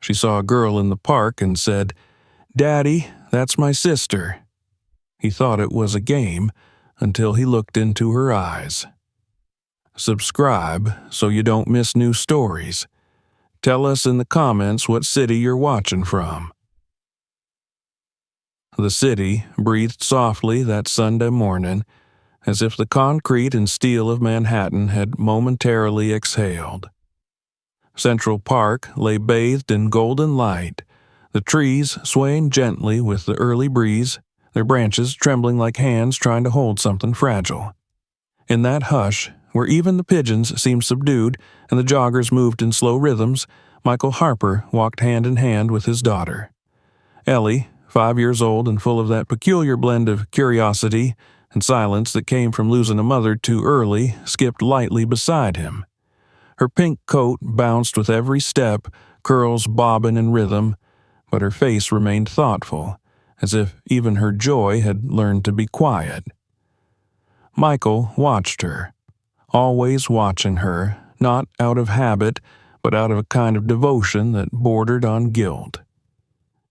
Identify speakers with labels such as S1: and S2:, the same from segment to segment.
S1: She saw a girl in the park and said, "Daddy, that's my sister." He thought it was a game until he looked into her eyes. Subscribe so you don't miss new stories. Tell us in the comments what city you're watching from. The city breathed softly that Sunday morning, as if the concrete and steel of Manhattan had momentarily exhaled. Central Park lay bathed in golden light, the trees swaying gently with the early breeze, their branches trembling like hands trying to hold something fragile. In that hush, where even the pigeons seemed subdued and the joggers moved in slow rhythms, Michael Harper walked hand in hand with his daughter. Ellie, 5 years old and full of that peculiar blend of curiosity and silence that came from losing a mother too early, skipped lightly beside him. Her pink coat bounced with every step, curls bobbing in rhythm, but her face remained thoughtful, as if even her joy had learned to be quiet. Michael watched her, always watching her, not out of habit, but out of a kind of devotion that bordered on guilt.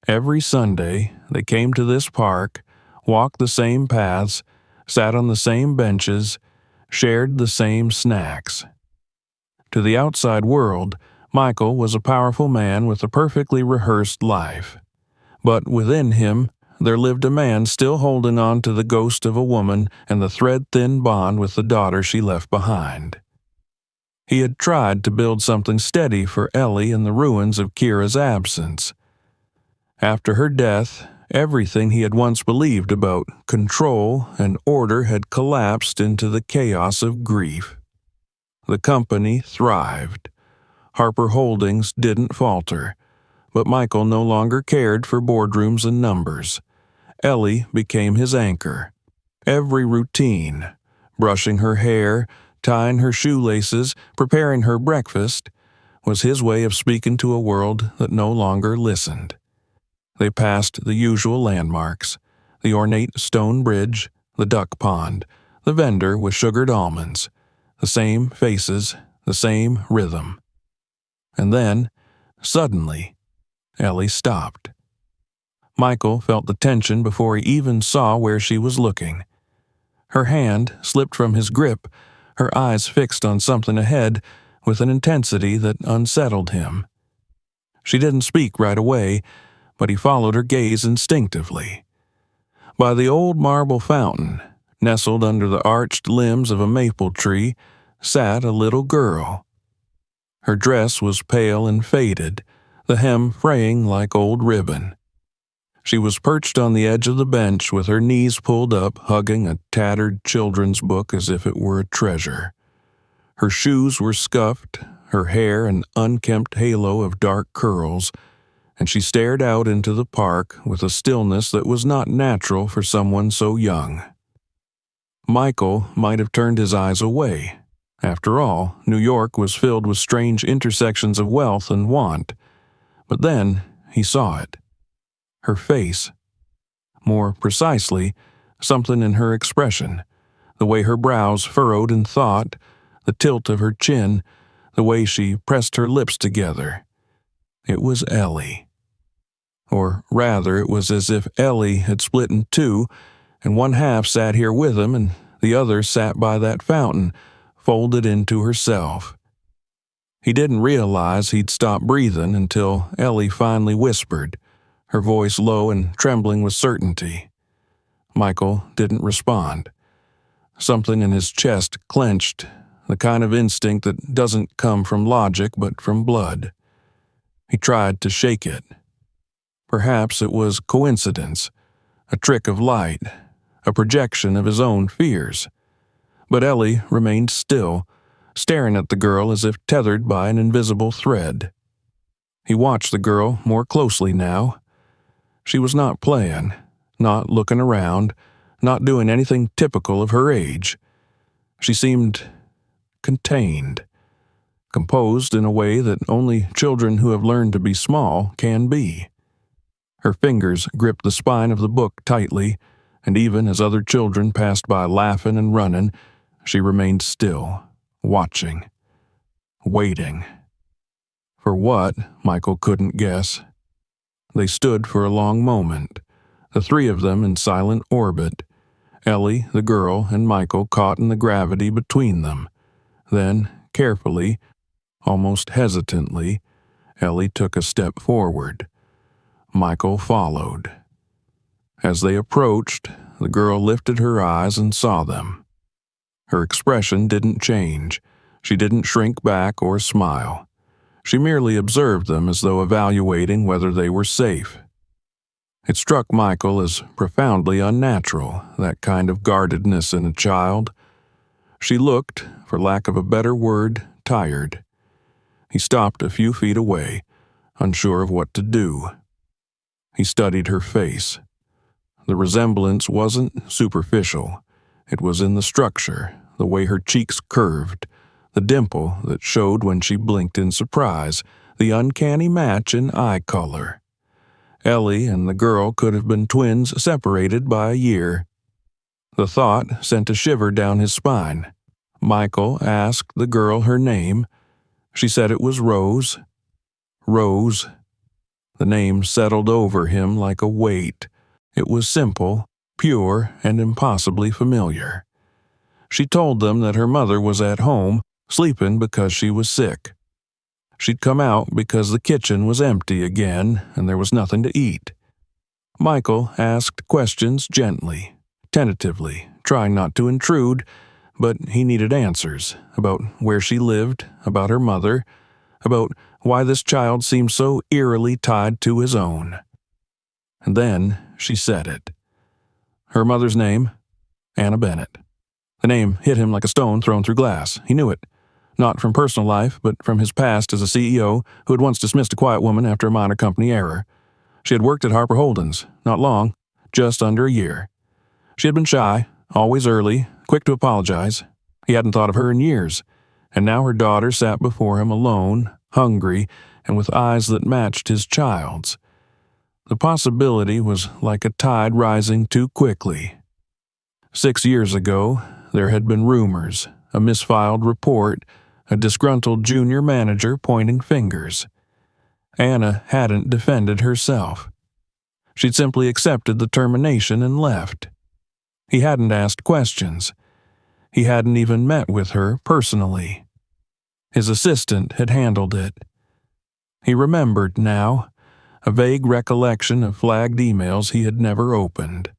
S1: Every Sunday, they came to this park, walked the same paths, sat on the same benches, shared the same snacks. To the outside world, Michael was a powerful man with a perfectly rehearsed life. But within him, there lived a man still holding on to the ghost of a woman and the thread-thin bond with the daughter she left behind. He had tried to build something steady for Ellie in the ruins of Kira's absence. After her death, everything he had once believed about control and order had collapsed into the chaos of grief. The company thrived. Harper Holdings didn't falter, but Michael no longer cared for boardrooms and numbers. Ellie became his anchor. Every routine, brushing her hair, tying her shoelaces, preparing her breakfast, was his way of speaking to a world that no longer listened. They passed the usual landmarks, the ornate stone bridge, the duck pond, the vendor with sugared almonds, the same faces, the same rhythm. And then, suddenly, Ellie stopped. Michael felt the tension before he even saw where she was looking. Her hand slipped from his grip, her eyes fixed on something ahead with an intensity that unsettled him. She didn't speak right away, but he followed her gaze instinctively. By the old marble fountain, nestled under the arched limbs of a maple tree, sat a little girl. Her dress was pale and faded, the hem fraying like old ribbon. She was perched on the edge of the bench with her knees pulled up, hugging a tattered children's book as if it were a treasure. Her shoes were scuffed, her hair an unkempt halo of dark curls, and she stared out into the park with a stillness that was not natural for someone so young. Michael might have turned his eyes away. After all, New York was filled with strange intersections of wealth and want. But then he saw it. Her face. More precisely, something in her expression, the way her brows furrowed in thought, the tilt of her chin, the way she pressed her lips together. It was Ellie. Or rather, it was as if Ellie had split in two, and one half sat here with him, and the other sat by that fountain, folded into herself. He didn't realize he'd stopped breathing until Ellie finally whispered, her voice low and trembling with certainty. Michael didn't respond. Something in his chest clenched, the kind of instinct that doesn't come from logic but from blood. He tried to shake it. Perhaps it was coincidence, a trick of light, a projection of his own fears. But Ellie remained still, staring at the girl as if tethered by an invisible thread. He watched the girl more closely now. She was not playing, not looking around, not doing anything typical of her age. She seemed contained, composed in a way that only children who have learned to be small can be. Her fingers gripped the spine of the book tightly, and even as other children passed by laughing and running, she remained still, watching, waiting. For what, Michael couldn't guess. They stood for a long moment, the three of them in silent orbit, Ellie, the girl, and Michael caught in the gravity between them. Then, carefully, almost hesitantly, Ellie took a step forward. Michael followed. As they approached, the girl lifted her eyes and saw them. Her expression didn't change. She didn't shrink back or smile. She merely observed them as though evaluating whether they were safe. It struck Michael as profoundly unnatural, that kind of guardedness in a child. She looked, for lack of a better word, tired. He stopped a few feet away, unsure of what to do. He studied her face. The resemblance wasn't superficial. It was in the structure, the way her cheeks curved, the dimple that showed when she blinked in surprise, the uncanny match in eye color. Ellie and the girl could have been twins separated by a year. The thought sent a shiver down his spine. Michael asked the girl her name. She said it was Rose. Rose. The name settled over him like a weight. It was simple, pure, and impossibly familiar. She told them that her mother was at home, sleeping because she was sick. She'd come out because the kitchen was empty again and there was nothing to eat. Michael asked questions gently, tentatively, trying not to intrude, but he needed answers about where she lived, about her mother, about why this child seemed so eerily tied to his own. And then she said it. Her mother's name? Anna Bennett. The name hit him like a stone thrown through glass. He knew it. Not from personal life, but from his past as a CEO who had once dismissed a quiet woman after a minor company error. She had worked at Harper Holdens, not long, just under a year. She had been shy, always early, quick to apologize. He hadn't thought of her in years, and now her daughter sat before him alone, hungry, and with eyes that matched his child's. The possibility was like a tide rising too quickly. 6 years ago, there had been rumors, a misfiled report, a disgruntled junior manager pointing fingers. Anna hadn't defended herself. She'd simply accepted the termination and left. He hadn't asked questions. He hadn't even met with her personally. His assistant had handled it. He remembered now, a vague recollection of flagged emails he had never opened.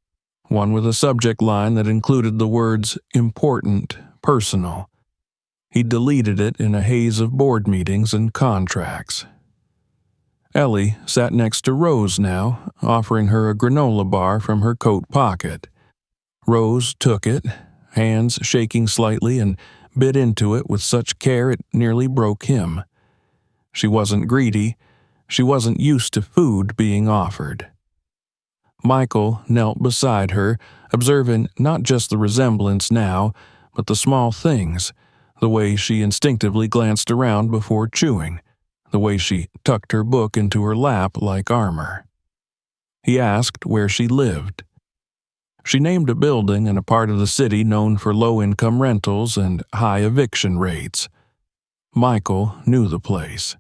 S1: One with a subject line that included the words important, personal. He deleted it in a haze of board meetings and contracts. Ellie sat next to Rose now, offering her a granola bar from her coat pocket. Rose took it, hands shaking slightly, and bit into it with such care it nearly broke him. She wasn't greedy. She wasn't used to food being offered. Michael knelt beside her, observing not just the resemblance now, but the small things, the way she instinctively glanced around before chewing, the way she tucked her book into her lap like armor. He asked where she lived. She named a building in a part of the city known for low-income rentals and high eviction rates. Michael knew the place.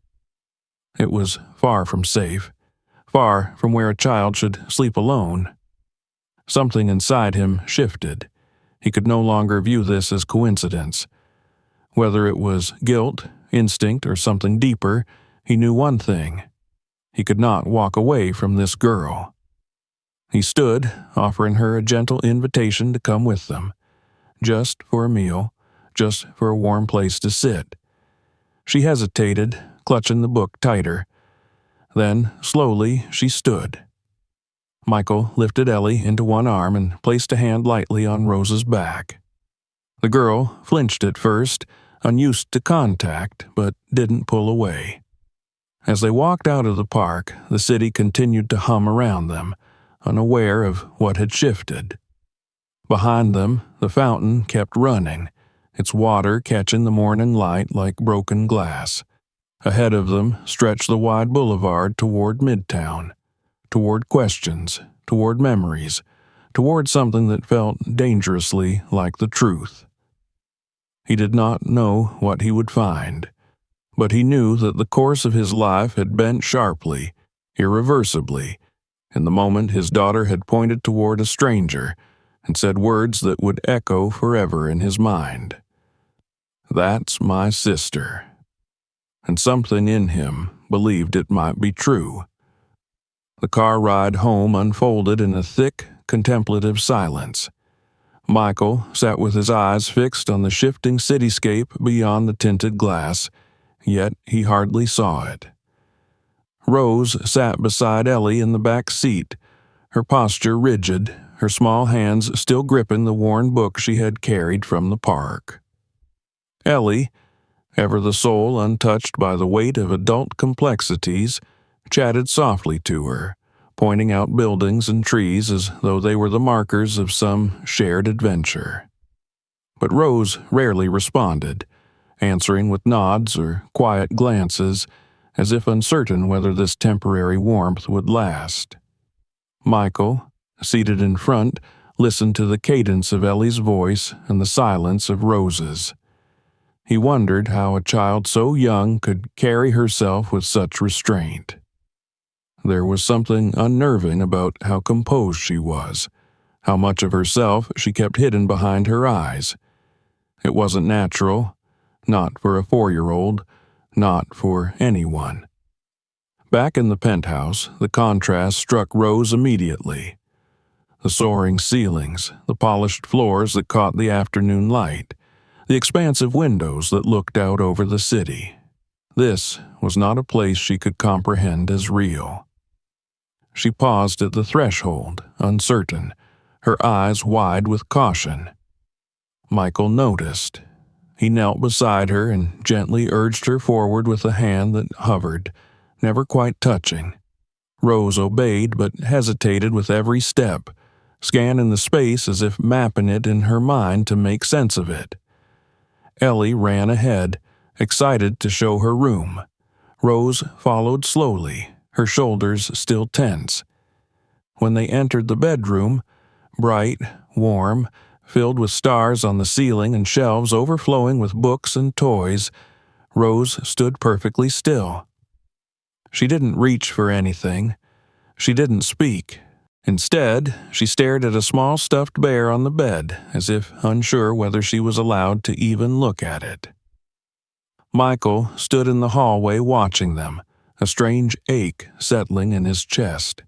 S1: It was far from safe, far from where a child should sleep alone. Something inside him shifted. He could no longer view this as coincidence. Whether it was guilt, instinct, or something deeper, he knew one thing. He could not walk away from this girl. He stood, offering her a gentle invitation to come with them, just for a meal, just for a warm place to sit. She hesitated, clutching the book tighter. Then, slowly, she stood. Michael lifted Ellie into one arm and placed a hand lightly on Rose's back. The girl flinched at first, unused to contact, but didn't pull away. As they walked out of the park, the city continued to hum around them, unaware of what had shifted. Behind them, the fountain kept running, its water catching the morning light like broken glass. Ahead of them stretched the wide boulevard toward Midtown, toward questions, toward memories, toward something that felt dangerously like the truth. He did not know what he would find, But he knew that the course of his life had bent sharply, irreversibly, in the moment his daughter had pointed toward a stranger and said words that would echo forever in his mind. "That's my sister." And something in him believed it might be true. The car ride home unfolded in a thick, contemplative silence. Michael sat with his eyes fixed on the shifting cityscape beyond the tinted glass, yet he hardly saw it. Rose sat beside Ellie in the back seat, her posture rigid, her small hands still gripping the worn book she had carried from the park. Ellie, ever the soul untouched by the weight of adult complexities, chatted softly to her, pointing out buildings and trees as though they were the markers of some shared adventure. But Rose rarely responded, answering with nods or quiet glances, as if uncertain whether this temporary warmth would last. Michael, seated in front, listened to the cadence of Ellie's voice and the silence of Rose's. He wondered how a child so young could carry herself with such restraint. There was something unnerving about how composed she was, how much of herself she kept hidden behind her eyes. It wasn't natural, not for a 4-year-old, not for anyone. Back in the penthouse, the contrast struck Rose immediately. The soaring ceilings, the polished floors that caught the afternoon light, the expansive windows that looked out over the city. This was not a place she could comprehend as real. She paused at the threshold, uncertain, her eyes wide with caution. Michael noticed. He knelt beside her and gently urged her forward with a hand that hovered, never quite touching. Rose obeyed but hesitated with every step, scanning the space as if mapping it in her mind to make sense of it. Ellie ran ahead, excited to show her room. Rose followed slowly, her shoulders still tense. When they entered the bedroom, bright, warm, filled with stars on the ceiling and shelves overflowing with books and toys, Rose stood perfectly still. She didn't reach for anything. She didn't speak. Instead, she stared at a small stuffed bear on the bed, as if unsure whether she was allowed to even look at it. Michael stood in the hallway watching them, a strange ache settling in his chest.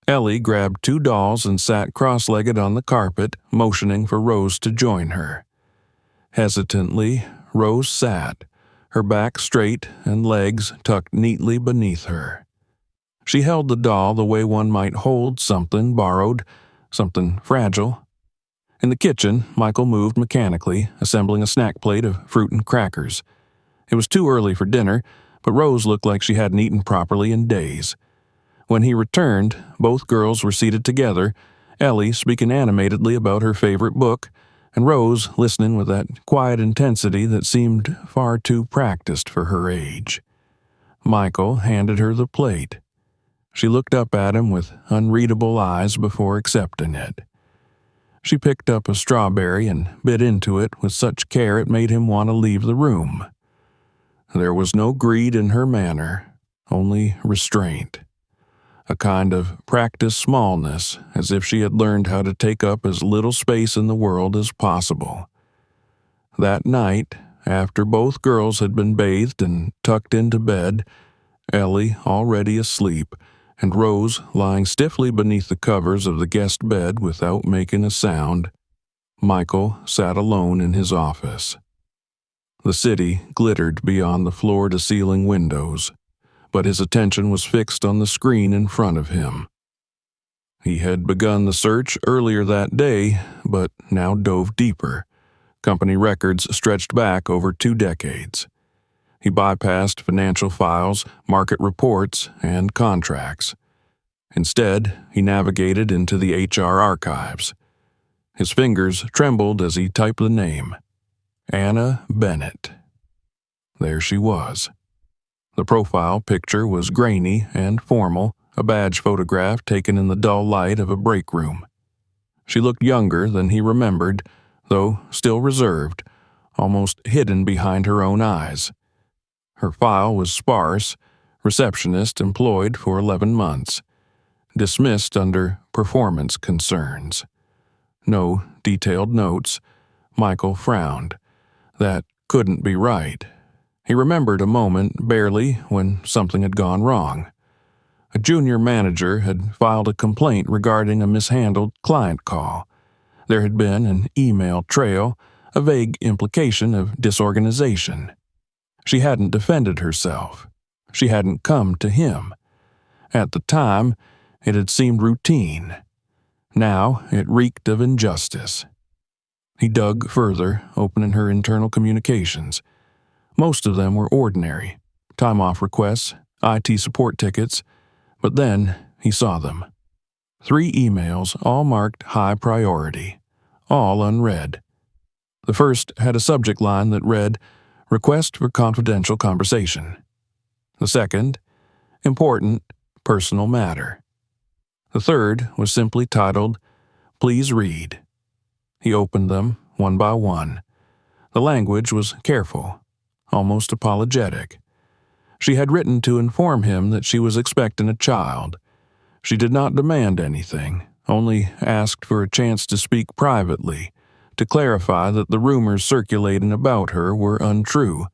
S1: Ellie grabbed 2 dolls and sat cross-legged on the carpet, motioning for Rose to join her. Hesitantly, Rose sat, her back straight and legs tucked neatly beneath her. She held the doll the way one might hold something borrowed, something fragile. In the kitchen, Michael moved mechanically, assembling a snack plate of fruit and crackers. It was too early for dinner, but Rose looked like she hadn't eaten properly in days. When he returned, both girls were seated together, Ellie speaking animatedly about her favorite book, and Rose listening with that quiet intensity that seemed far too practiced for her age. Michael handed her the plate. She looked up at him with unreadable eyes before accepting it. She picked up a strawberry and bit into it with such care it made him want to leave the room. There was no greed in her manner, only restraint. A kind of practiced smallness, as if she had learned how to take up as little space in the world as possible. That night, after both girls had been bathed and tucked into bed, Ellie already asleep, and Rose lying stiffly beneath the covers of the guest bed without making a sound, Michael sat alone in his office. The city glittered beyond the floor-to-ceiling windows, but his attention was fixed on the screen in front of him. He had begun the search earlier that day, but now dove deeper. Company records stretched back over 2 decades. He bypassed financial files, market reports, and contracts. Instead, he navigated into the HR archives. His fingers trembled as he typed the name. Anna Bennett. There she was. The profile picture was grainy and formal, a badge photograph taken in the dull light of a break room. She looked younger than he remembered, though still reserved, almost hidden behind her own eyes. Her file was sparse. Receptionist employed for 11 months. Dismissed under performance concerns. No detailed notes. Michael frowned. That couldn't be right. He remembered a moment, barely, when something had gone wrong. A junior manager had filed a complaint regarding a mishandled client call. There had been an email trail, a vague implication of disorganization. She hadn't defended herself. She hadn't come to him. At the time, it had seemed routine. Now it reeked of injustice. He dug further, opening her internal communications. Most of them were ordinary. Time-off requests, IT support tickets. But then he saw them. 3 emails, all marked high priority. All unread. The first had a subject line that read, "Request for confidential conversation." The second, "Important personal matter." The third was simply titled, "Please read." He opened them one by one. The language was careful, almost apologetic. She had written to inform him that she was expecting a child. She did not demand anything, only asked for a chance to speak privately, to clarify that the rumors circulating about her were untrue.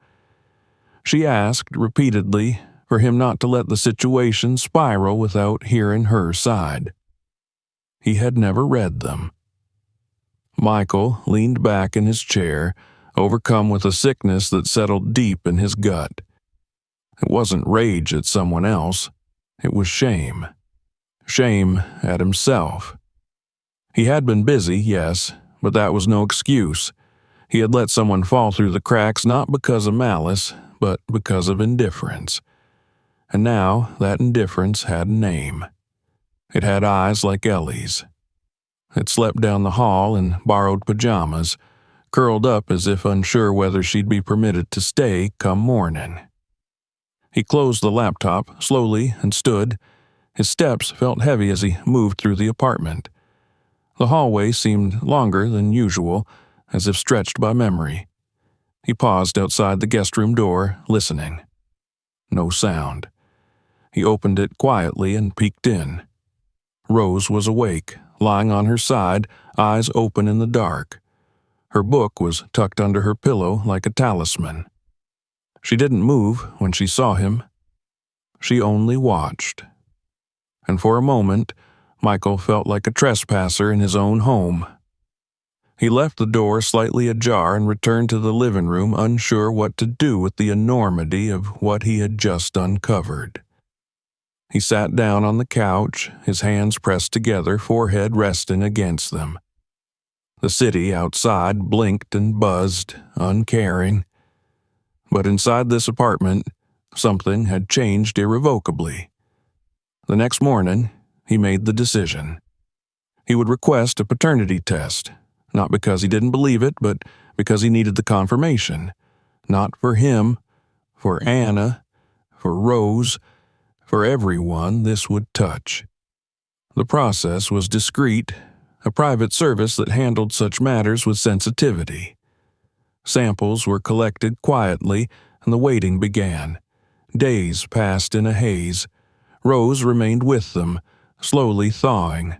S1: She asked repeatedly for him not to let the situation spiral without hearing her side. He had never read them. Michael leaned back in his chair, overcome with a sickness that settled deep in his gut. It wasn't rage at someone else. It was shame. Shame at himself. He had been busy, yes, but that was no excuse. He had let someone fall through the cracks not because of malice, but because of indifference. And now that indifference had a name. It had eyes like Ellie's. It slept down the hall in borrowed pajamas, curled up as if unsure whether she'd be permitted to stay come morning. He closed the laptop slowly and stood. His steps felt heavy as he moved through the apartment. The hallway seemed longer than usual, as if stretched by memory. He paused outside the guest room door, listening. No sound. He opened it quietly and peeked in. Rose was awake, lying on her side, eyes open in the dark. Her book was tucked under her pillow like a talisman. She didn't move when she saw him. She only watched. And for a moment, Michael felt like a trespasser in his own home. He left the door slightly ajar and returned to the living room, unsure what to do with the enormity of what he had just uncovered. He sat down on the couch, his hands pressed together, forehead resting against them. The city outside blinked and buzzed, uncaring. But inside this apartment, something had changed irrevocably. The next morning, he made the decision. He would request a paternity test, not because he didn't believe it, but because he needed the confirmation. Not for him, for Anna, for Rose, for everyone this would touch. The process was discreet, a private service that handled such matters with sensitivity. Samples were collected quietly, and the waiting began. Days passed in a haze. Rose remained with them, slowly thawing.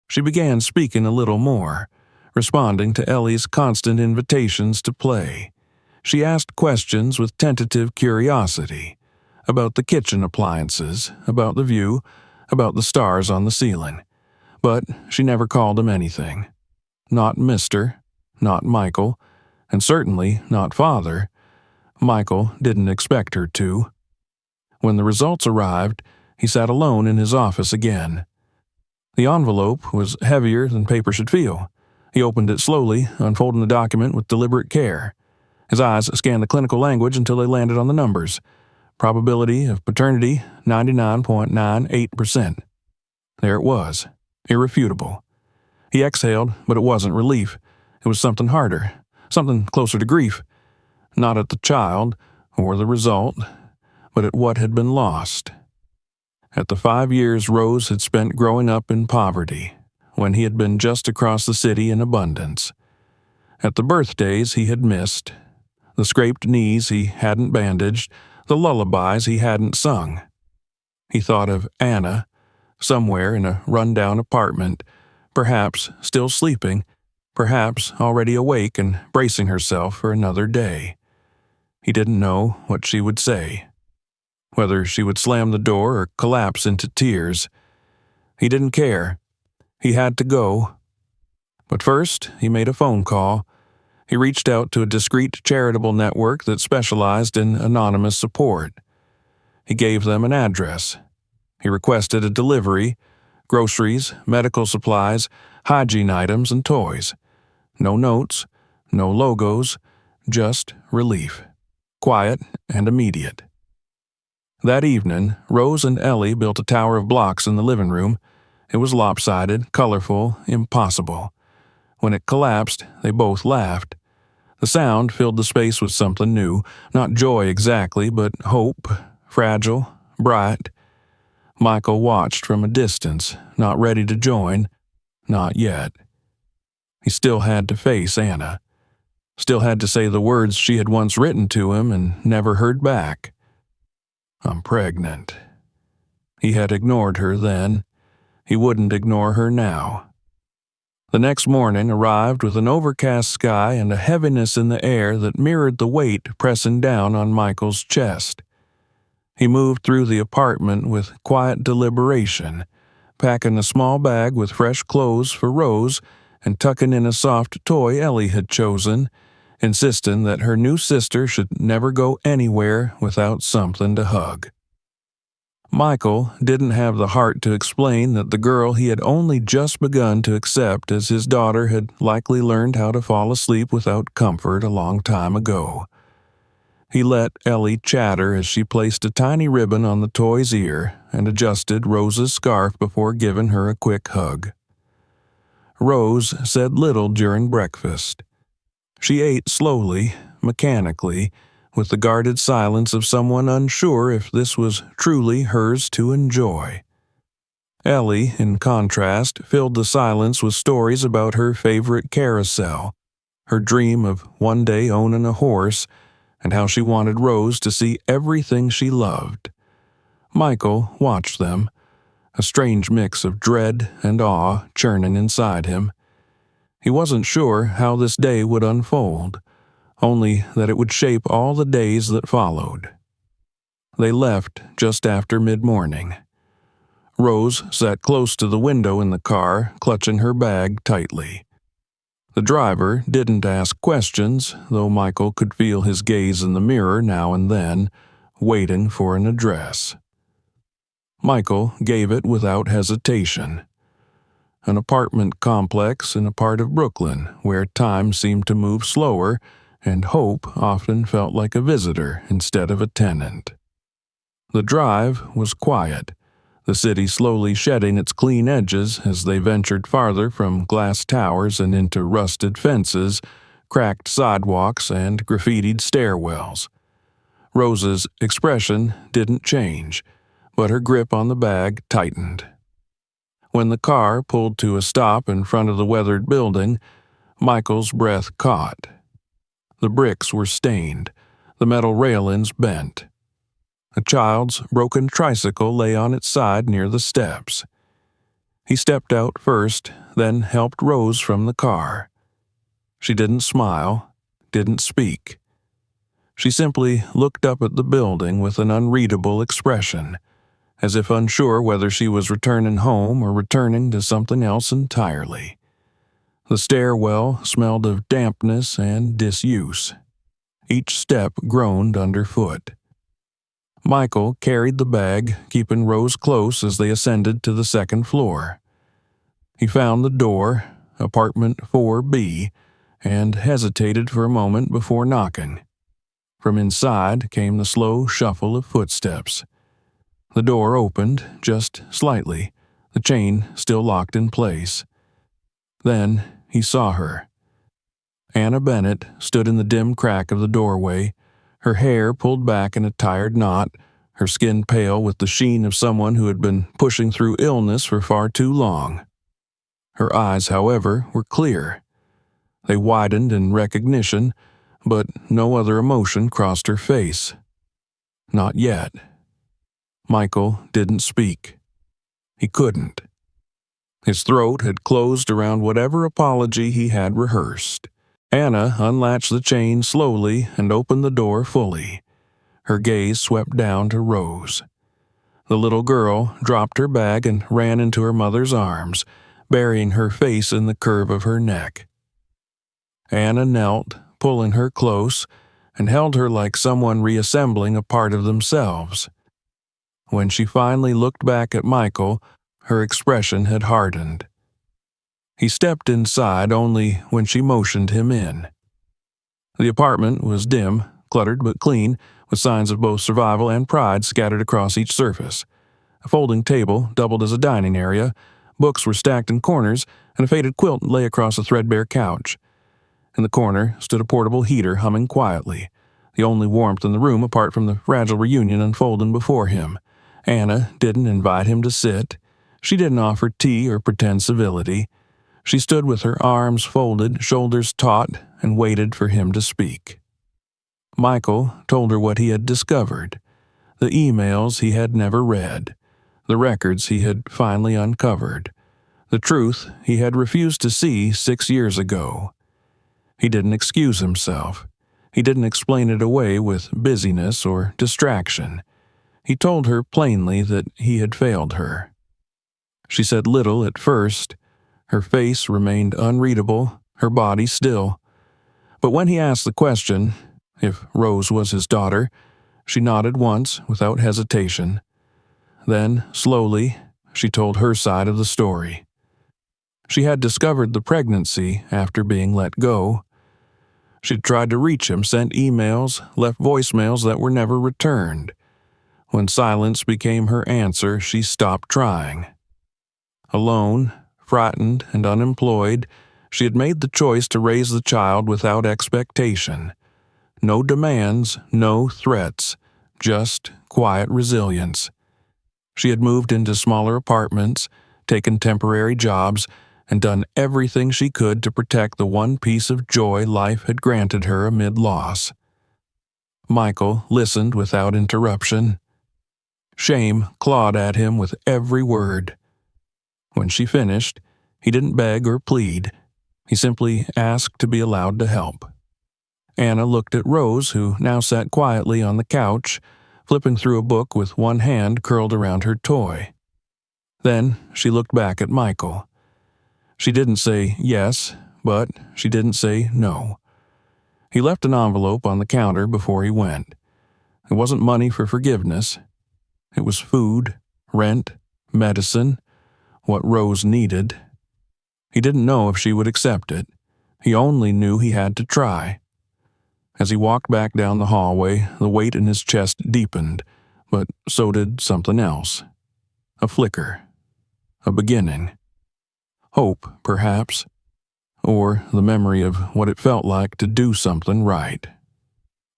S1: She began speaking a little more, responding to Ellie's constant invitations to play. She asked questions with tentative curiosity, about the kitchen appliances, about the view, about the stars on the ceiling. But she never called him anything. Not Mr., not Michael, and certainly not Father. Michael didn't expect her to. When the results arrived, he sat alone in his office again. The envelope was heavier than paper should feel. He opened it slowly, unfolding the document with deliberate care. His eyes scanned the clinical language until they landed on the numbers. Probability of paternity, 99.98%. There it was, irrefutable. He exhaled, but it wasn't relief. It was something harder, something closer to grief. Not at the child, or the result, but at what had been lost. At the 5 years Rose had spent growing up in poverty, when he had been just across the city in abundance. At the birthdays he had missed, the scraped knees he hadn't bandaged, the lullabies he hadn't sung. He thought of Anna, somewhere in a run-down apartment, perhaps still sleeping, perhaps already awake and bracing herself for another day. He didn't know what she would say, whether she would slam the door or collapse into tears. He didn't care. He had to go. But first, he made a phone call. He reached out to a discreet charitable network that specialized in anonymous support. He gave them an address. He requested a delivery, groceries, medical supplies, hygiene items, and toys. No notes, no logos, just relief. Quiet and immediate. That evening, Rose and Ellie built a tower of blocks in the living room. It was lopsided, colorful, impossible. When it collapsed, they both laughed. The sound filled the space with something new, not joy exactly, but hope, fragile, bright. Michael watched from a distance, not ready to join, not yet. He still had to face Anna. Still had to say the words she had once written to him and never heard back. "I'm pregnant." He had ignored her then. He wouldn't ignore her now. The next morning arrived with an overcast sky and a heaviness in the air that mirrored the weight pressing down on Michael's chest. He moved through the apartment with quiet deliberation, packing a small bag with fresh clothes for Rose and tucking in a soft toy Ellie had chosen, insisting that her new sister should never go anywhere without something to hug. Michael didn't have the heart to explain that the girl he had only just begun to accept as his daughter had likely learned how to fall asleep without comfort a long time ago. He let Ellie chatter as she placed a tiny ribbon on the toy's ear and adjusted Rose's scarf before giving her a quick hug. Rose said little during breakfast. She ate slowly, mechanically, with the guarded silence of someone unsure if this was truly hers to enjoy. Ellie, in contrast, filled the silence with stories about her favorite carousel, her dream of one day owning a horse, and how she wanted Rose to see everything she loved. Michael watched them, a strange mix of dread and awe churning inside him. He wasn't sure how this day would unfold, only that it would shape all the days that followed. They left just after mid-morning. Rose sat close to the window in the car, clutching her bag tightly. The driver didn't ask questions, though Michael could feel his gaze in the mirror now and then, waiting for an address. Michael gave it without hesitation. An apartment complex in a part of Brooklyn where time seemed to move slower and hope often felt like a visitor instead of a tenant. The drive was quiet, the city slowly shedding its clean edges as they ventured farther from glass towers and into rusted fences, cracked sidewalks, and graffitied stairwells. Rose's expression didn't change, but her grip on the bag tightened. When the car pulled to a stop in front of the weathered building, Michael's breath caught. The bricks were stained, the metal railings bent. A child's broken tricycle lay on its side near the steps. He stepped out first, then helped Rose from the car. She didn't smile, didn't speak. She simply looked up at the building with an unreadable expression, as if unsure whether she was returning home or returning to something else entirely. The stairwell smelled of dampness and disuse. Each step groaned underfoot. Michael carried the bag, keeping Rose close as they ascended to the second floor. He found the door, apartment 4B, and hesitated for a moment before knocking. From inside came the slow shuffle of footsteps. The door opened, just slightly, the chain still locked in place. Then he saw her. Anna Bennett stood in the dim crack of the doorway, her hair pulled back in a tired knot, her skin pale with the sheen of someone who had been pushing through illness for far too long. Her eyes, however, were clear. They widened in recognition, but no other emotion crossed her face. Not yet. Michael didn't speak. He couldn't. His throat had closed around whatever apology he had rehearsed. Anna unlatched the chain slowly and opened the door fully. Her gaze swept down to Rose. The little girl dropped her bag and ran into her mother's arms, burying her face in the curve of her neck. Anna knelt, pulling her close, and held her like someone reassembling a part of themselves. When she finally looked back at Michael, her expression had hardened. He stepped inside only when she motioned him in. The apartment was dim, cluttered but clean, with signs of both survival and pride scattered across each surface. A folding table doubled as a dining area, books were stacked in corners, and a faded quilt lay across a threadbare couch. In the corner stood a portable heater humming quietly, the only warmth in the room apart from the fragile reunion unfolding before him. Anna didn't invite him to sit. She didn't offer tea or pretend civility. She stood with her arms folded, shoulders taut, and waited for him to speak. Michael told her what he had discovered, the emails he had never read, the records he had finally uncovered, the truth he had refused to see 6 years ago. He didn't excuse himself. He didn't explain it away with busyness or distraction. He told her plainly that he had failed her. She said little at first. Her face remained unreadable, her body still. But when he asked the question, if Rose was his daughter, she nodded once without hesitation. Then, slowly, she told her side of the story. She had discovered the pregnancy after being let go. She'd tried to reach him, sent emails, left voicemails that were never returned. When silence became her answer, she stopped trying. Alone, frightened, and unemployed, she had made the choice to raise the child without expectation. No demands, no threats, just quiet resilience. She had moved into smaller apartments, taken temporary jobs, and done everything she could to protect the one piece of joy life had granted her amid loss. Michael listened without interruption. Shame clawed at him with every word. When she finished, he didn't beg or plead. He simply asked to be allowed to help. Anna looked at Rose, who now sat quietly on the couch, flipping through a book with one hand curled around her toy. Then she looked back at Michael. She didn't say yes, but she didn't say no. He left an envelope on the counter before he went. It wasn't money for forgiveness. It was food, rent, medicine, what Rose needed. He didn't know if she would accept it. He only knew he had to try. As he walked back down the hallway, the weight in his chest deepened, but so did something else. A flicker. A beginning. Hope, perhaps. Or the memory of what it felt like to do something right.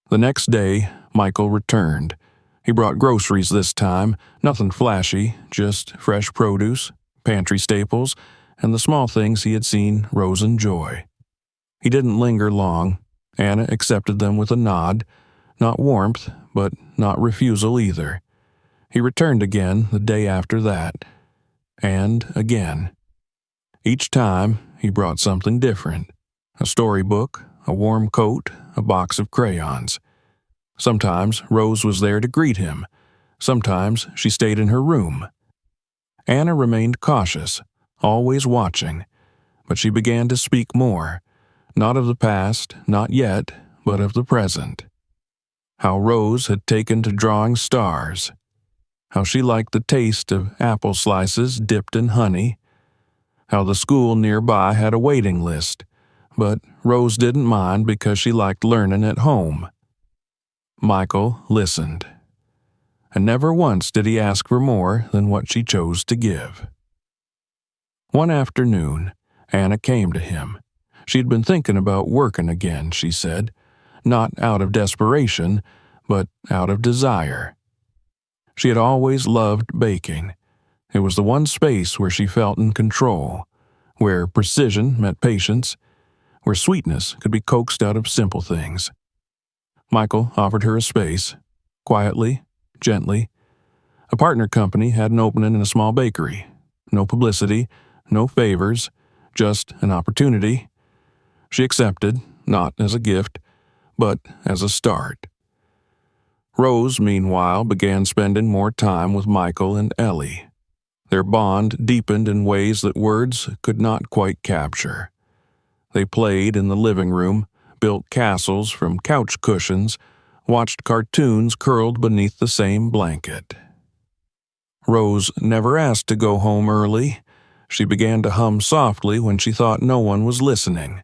S1: The next day, Michael returned. He brought groceries this time, nothing flashy, just fresh produce, pantry staples, and the small things he had seen Rose enjoy. He didn't linger long. Anna accepted them with a nod, not warmth, but not refusal either. He returned again the day after that, and again. Each time, he brought something different. A storybook, a warm coat, a box of crayons. Sometimes Rose was there to greet him. Sometimes she stayed in her room. Anna remained cautious, always watching, but she began to speak more, not of the past, not yet, but of the present. How Rose had taken to drawing stars. How she liked the taste of apple slices dipped in honey. How the school nearby had a waiting list, but Rose didn't mind because she liked learning at home. Michael listened, and never once did he ask for more than what she chose to give. One afternoon, Anna came to him. She had been thinking about working again, she said, not out of desperation, but out of desire. She had always loved baking. It was the one space where she felt in control, where precision met patience, where sweetness could be coaxed out of simple things. Michael offered her a space. quietly, gently. A partner company had an opening in a small bakery. No publicity, no favors, just an opportunity. She accepted, not as a gift, but as a start. Rose, meanwhile, began spending more time with Michael and Ellie. Their bond deepened in ways that words could not quite capture. They played in the living room, built castles from couch cushions, watched cartoons curled beneath the same blanket. Rose never asked to go home early. She began to hum softly when she thought no one was listening.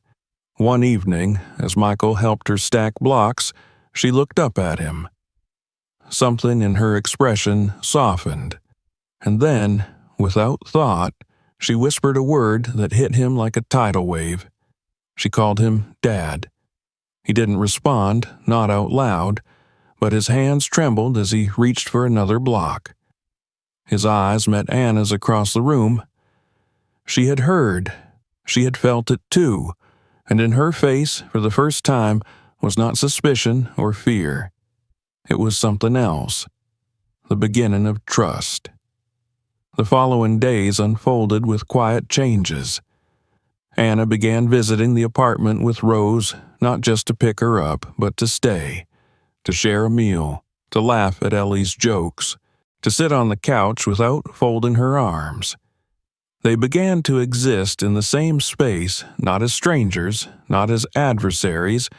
S1: One evening, as Michael helped her stack blocks, she looked up at him. Something in her expression softened, and then, without thought, she whispered a word that hit him like a tidal wave. She called him Dad. He didn't respond, not out loud, but his hands trembled as he reached for another block. His eyes met Anna's across the room. She had heard. She had felt it too, and in her face, for the first time, was not suspicion or fear. It was something else, the beginning of trust. The following days unfolded with quiet changes. Anna began visiting the apartment with Rose, not just to pick her up, but to stay, to share a meal, to laugh at Ellie's jokes, to sit on the couch without folding her arms. They began to exist in the same space, not as strangers, not as adversaries,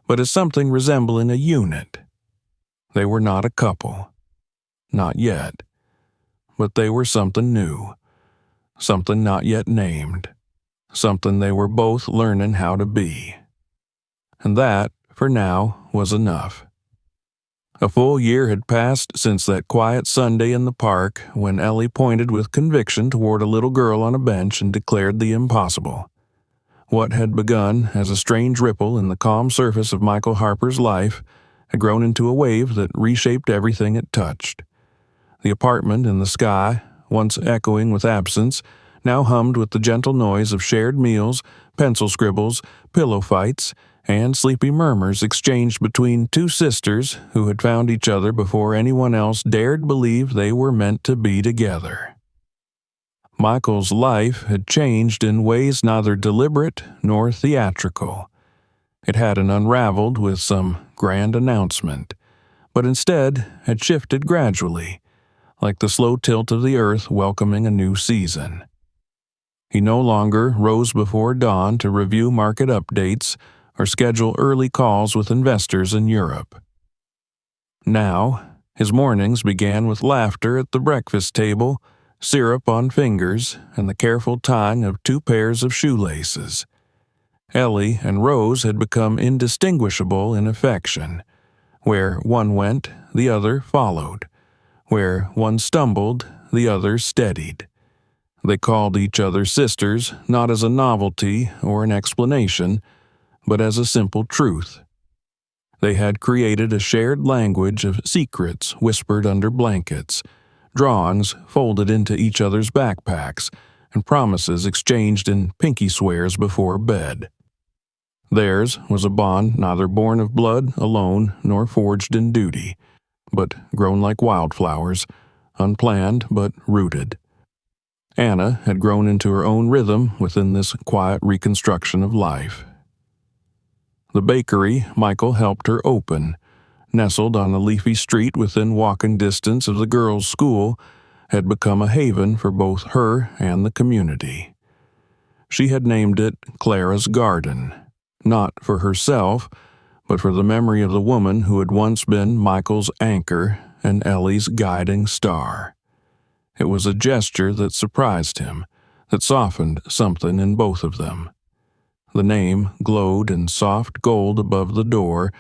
S1: but as something resembling a unit. They were not a couple. Not yet. But they were something new. Something not yet named. Something they were both learning how to be. And that, for now, was enough. A full year had passed since that quiet Sunday in the park when Ellie pointed with conviction toward a little girl on a bench and declared the impossible. What had begun as a strange ripple in the calm surface of Michael Harper's life had grown into a wave that reshaped everything it touched. The apartment in the sky, once echoing with absence, now hummed with the gentle noise of shared meals, pencil scribbles, pillow fights, and sleepy murmurs exchanged between two sisters who had found each other before anyone else dared believe they were meant to be together. Michael's life had changed in ways neither deliberate nor theatrical. It hadn't unraveled with some grand announcement, but instead had shifted gradually, like the slow tilt of the earth welcoming a new season. He no longer rose before dawn to review market updates or schedule early calls with investors in Europe. Now, his mornings began with laughter at the breakfast table, syrup on fingers, and the careful tying of 2 pairs of shoelaces. Ellie and Rose had become indistinguishable in affection. Where one went, the other followed. Where one stumbled, the other steadied. They called each other sisters not as a novelty or an explanation, but as a simple truth. They had created a shared language of secrets whispered under blankets, drawings folded into each other's backpacks, and promises exchanged in pinky swears before bed. Theirs was a bond neither born of blood alone nor forged in duty, but grown like wildflowers, unplanned but rooted. Anna had grown into her own rhythm within this quiet reconstruction of life. The bakery Michael helped her open, nestled on a leafy street within walking distance of the girls' school, had become a haven for both her and the community. She had named it Clara's Garden, not for herself, but for the memory of the woman who had once been Michael's anchor and Ellie's guiding star. It was a gesture that surprised him, that softened something in both of them. The name glowed in soft gold above the door,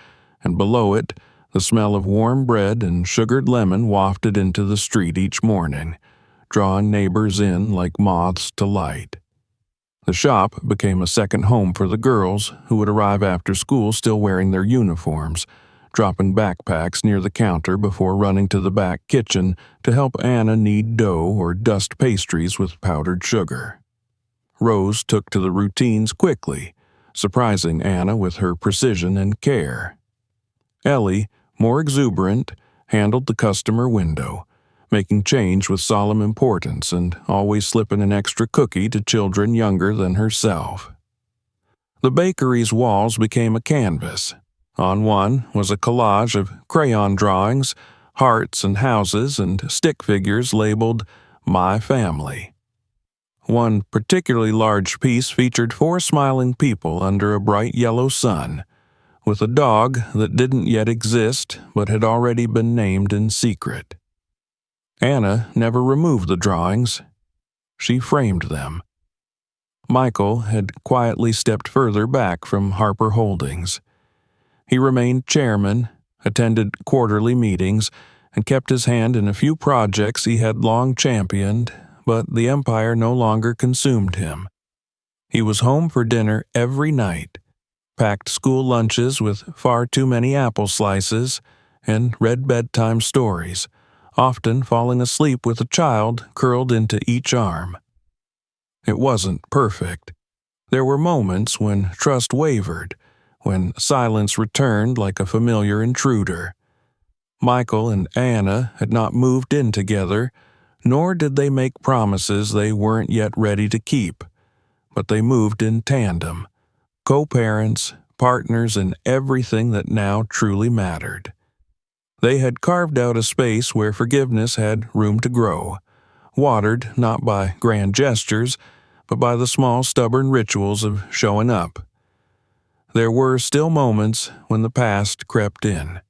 S1: and below it, the smell of warm bread and sugared lemon wafted into the street each morning, drawing neighbors in like moths to light. The shop became a second home for the girls, who would arrive after school still wearing their uniforms, dropping backpacks near the counter before running to the back kitchen to help Anna knead dough or dust pastries with powdered sugar. Rose took to the routines quickly, surprising Anna with her precision and care. Ellie, more exuberant, handled the customer window, making change with solemn importance and always slipping an extra cookie to children younger than herself. The bakery's walls became a canvas. On one was a collage of crayon drawings, hearts and houses, and stick figures labeled "My Family." One particularly large piece featured 4 smiling people under a bright yellow sun, with a dog that didn't yet exist but had already been named in secret. Anna never removed the drawings. She framed them. Michael had quietly stepped further back from Harper Holdings. He remained chairman, attended quarterly meetings, and kept his hand in a few projects he had long championed, but the empire no longer consumed him. He was home for dinner every night, packed school lunches with far too many apple slices, and read bedtime stories, often falling asleep with a child curled into each arm. It wasn't perfect. There were moments when trust wavered, when silence returned like a familiar intruder. Michael and Anna had not moved in together, nor did they make promises they weren't yet ready to keep, but they moved in tandem, co-parents, partners in everything that now truly mattered. They had carved out a space where forgiveness had room to grow, watered not by grand gestures, but by the small stubborn rituals of showing up. There were still moments when the past crept in.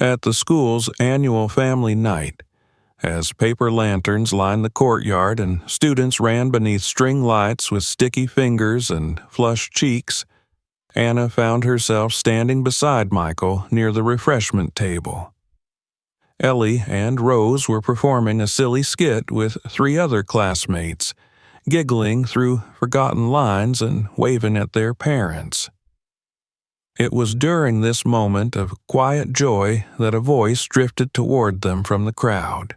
S1: At the school's annual family night, as paper lanterns lined the courtyard and students ran beneath string lights with sticky fingers and flushed cheeks, Anna found herself standing beside Michael near the refreshment table. Ellie and Rose were performing a silly skit with 3 other classmates, giggling through forgotten lines and waving at their parents. It was during this moment of quiet joy that a voice drifted toward them from the crowd.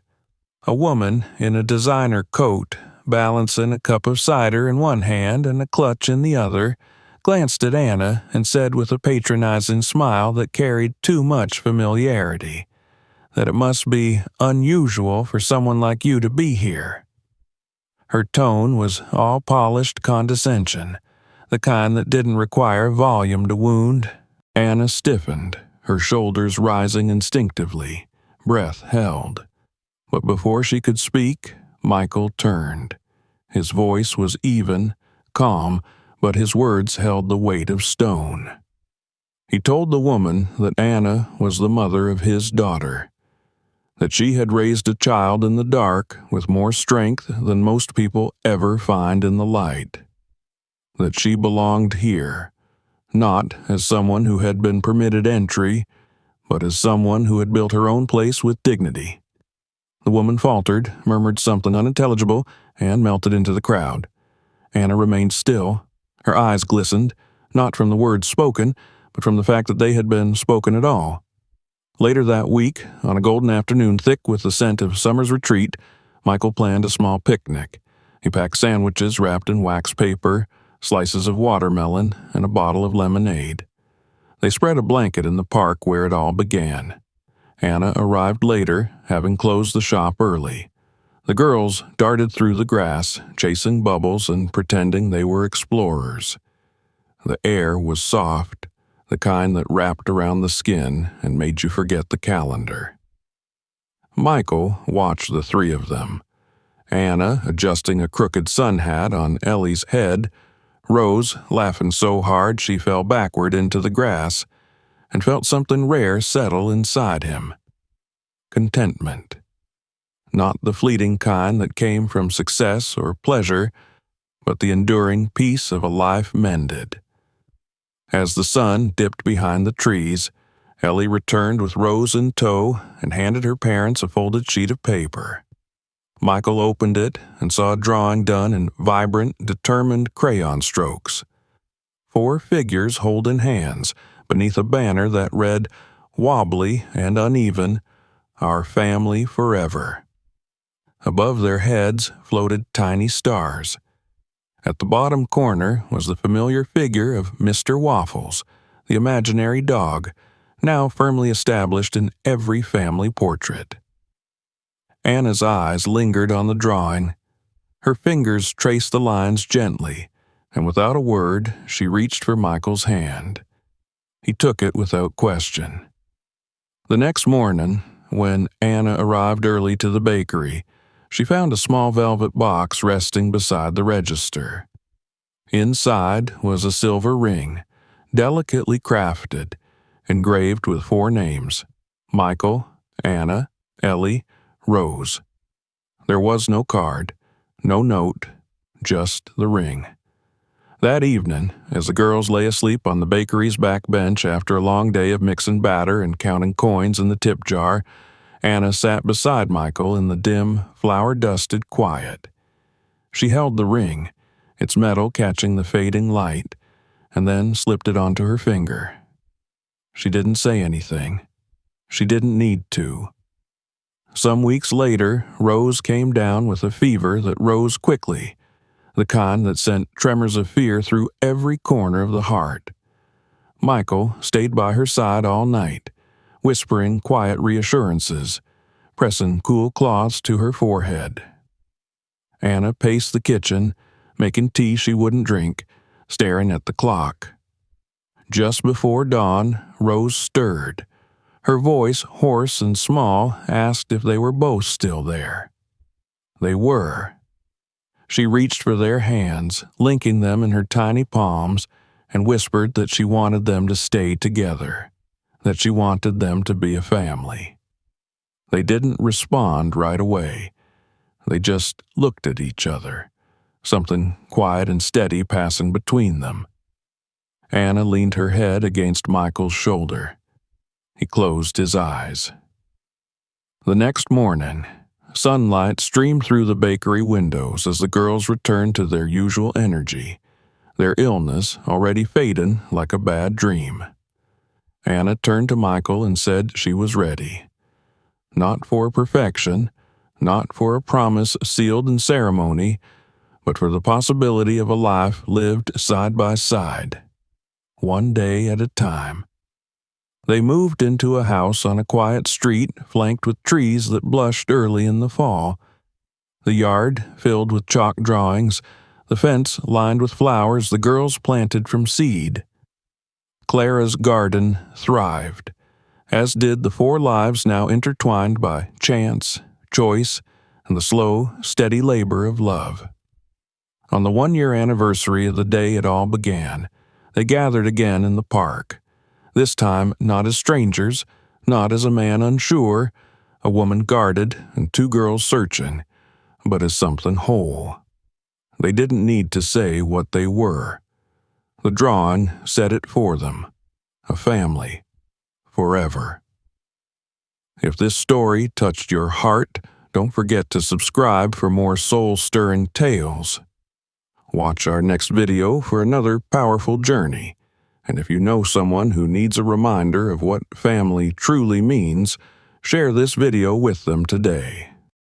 S1: A woman in a designer coat, balancing a cup of cider in one hand and a clutch in the other, glanced at Anna and said with a patronizing smile that carried too much familiarity, that it must be unusual for someone like you to be here. Her tone was all polished condescension, the kind that didn't require volume to wound. Anna stiffened, her shoulders rising instinctively, breath held. But before she could speak, Michael turned. His voice was even, calm, but his words held the weight of stone. He told the woman that Anna was the mother of his daughter, that she had raised a child in the dark with more strength than most people ever find in the light, that she belonged here, not as someone who had been permitted entry, but as someone who had built her own place with dignity. The woman faltered, murmured something unintelligible, and melted into the crowd. Anna remained still. Her eyes glistened, not from the words spoken, but from the fact that they had been spoken at all. Later that week, on a golden afternoon thick with the scent of summer's retreat, Michael planned a small picnic. He packed sandwiches wrapped in wax paper, slices of watermelon, and a bottle of lemonade. They spread a blanket in the park where it all began. Anna arrived later, having closed the shop early. The girls darted through the grass, chasing bubbles and pretending they were explorers. The air was soft, the kind that wrapped around the skin and made you forget the calendar. Michael watched the 3 of them. Anna adjusting a crooked sun hat on Ellie's head, Rose laughing so hard she fell backward into the grass, and felt something rare settle inside him. Contentment. Not the fleeting kind that came from success or pleasure, but the enduring peace of a life mended. As the sun dipped behind the trees, Ellie returned with Rose in tow and handed her parents a folded sheet of paper. Michael opened it and saw a drawing done in vibrant, determined crayon strokes. 4 figures holding hands beneath a banner that read, wobbly and uneven, "Our Family Forever." Above their heads floated tiny stars. At the bottom corner was the familiar figure of Mr. Waffles, the imaginary dog, now firmly established in every family portrait. Anna's eyes lingered on the drawing. Her fingers traced the lines gently, and without a word, she reached for Michael's hand. He took it without question. The next morning, when Anna arrived early to the bakery, she found a small velvet box resting beside the register. Inside was a silver ring, delicately crafted, engraved with 4 names: Michael, Anna, Ellie, Rose. There was no card, no note, just the ring. That evening, as the girls lay asleep on the bakery's back bench after a long day of mixing batter and counting coins in the tip jar, Anna sat beside Michael in the dim, flower-dusted quiet. She held the ring, its metal catching the fading light, and then slipped it onto her finger. She didn't say anything. She didn't need to. Some weeks later, Rose came down with a fever that rose quickly, the kind that sent tremors of fear through every corner of the heart. Michael stayed by her side all night, whispering quiet reassurances, pressing cool cloths to her forehead. Anna paced the kitchen, making tea she wouldn't drink, staring at the clock. Just before dawn, Rose stirred. Her voice, hoarse and small, asked if they were both still there. They were. She reached for their hands, linking them in her tiny palms, and whispered that she wanted them to stay together, that she wanted them to be a family. They didn't respond right away. They just looked at each other, something quiet and steady passing between them. Anna leaned her head against Michael's shoulder. He closed his eyes. The next morning, sunlight streamed through the bakery windows as the girls returned to their usual energy, their illness already fading like a bad dream. Anna turned to Michael and said she was ready. Not for perfection, not for a promise sealed in ceremony, but for the possibility of a life lived side by side, one day at a time. They moved into a house on a quiet street flanked with trees that blushed early in the fall. The yard filled with chalk drawings, the fence lined with flowers the girls planted from seed. Clara's garden thrived, as did the 4 lives now intertwined by chance, choice, and the slow, steady labor of love. On the 1-year anniversary of the day it all began, they gathered again in the park. This time not as strangers, not as a man unsure, a woman guarded, and 2 girls searching, but as something whole. They didn't need to say what they were. The drawing said it for them. A family. Forever. If this story touched your heart, don't forget to subscribe for more soul-stirring tales. Watch our next video for another powerful journey. And if you know someone who needs a reminder of what family truly means, share this video with them today.